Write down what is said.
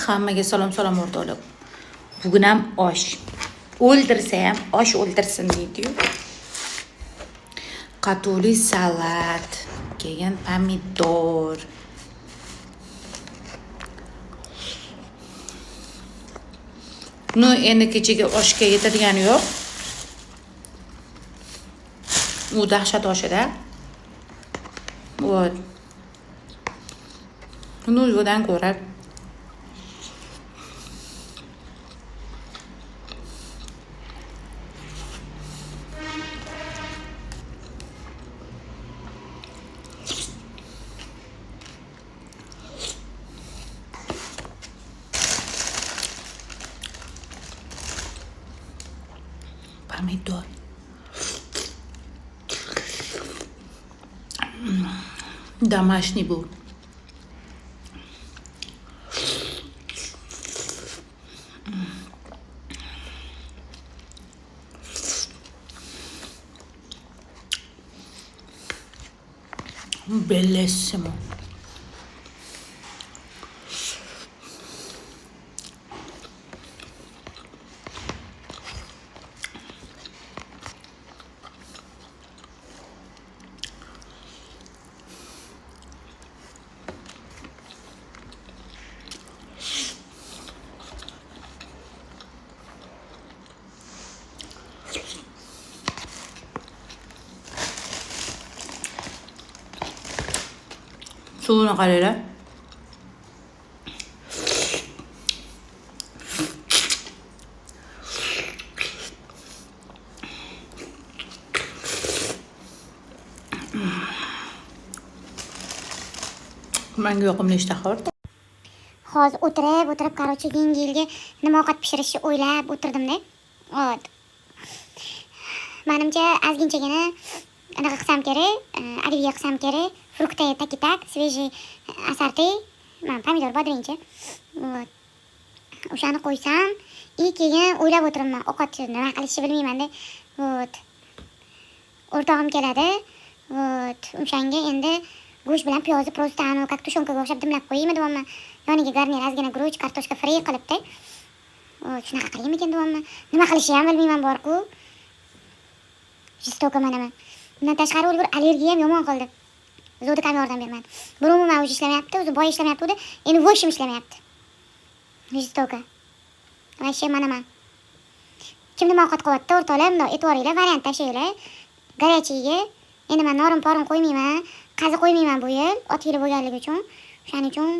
Hammaga salom o'rtoqlar. Bugun ham osh. O'ldirsa ham osh o'ldirsin deydi-yu. Qatuli salat, keyin pomidor. Buni endi kechaga oshga yetirgani yo'q. U dahshat oshida. Вот. Buni yo'dan ko'ra pomidor. Домашний был. Bellissimo. Suvini qaranglar. Menga yoqimli ishtaha. Hozir o'tirib, qarochi yengilga nima ovqat pishirishni o'ylab o'tirdim-da. Hop. Menimcha ozginchagina anaqa qilsam kerak, olivye qilsam kerak. Frukты так, свежий ассорти. Men pomidor bodringchi. Вот. O'shani qo'ysam, keyin o'ylab o'tiribman, ovqatni nima qilishni bilmayman-da. Вот. O'rtog'im keladi. Вот. O'shanga endi go'sht bilan piyozni просто как tushonkaga o'xshab dimlab qo'yaymi deyapman. Yoniga garnir ozgina guruch, kartoshka fri qilibdi. Вот, shunaqa qilaymikin deyapman. Nima qilishni ham bilmayman bor-ku. Jistoka mana. Bundan tashqari o'lgur allergiya ham yomon qildi. O'zi ham yordam bermadi. Bir umuman o'zi ishlamayapti, o'zi boy ishlamayapti, endi voshim ishlamayapti. Jistoka. Voshim mana. Kim nima ovqat qilyapti, o'rtoqlar, bunday e'tiboringlar, variant tashlaylar. Garachiga endi men norin-porin qo'ymayman, qazi qo'ymayman bu yil, ot yili bo'lganligi uchun. O'shaning uchun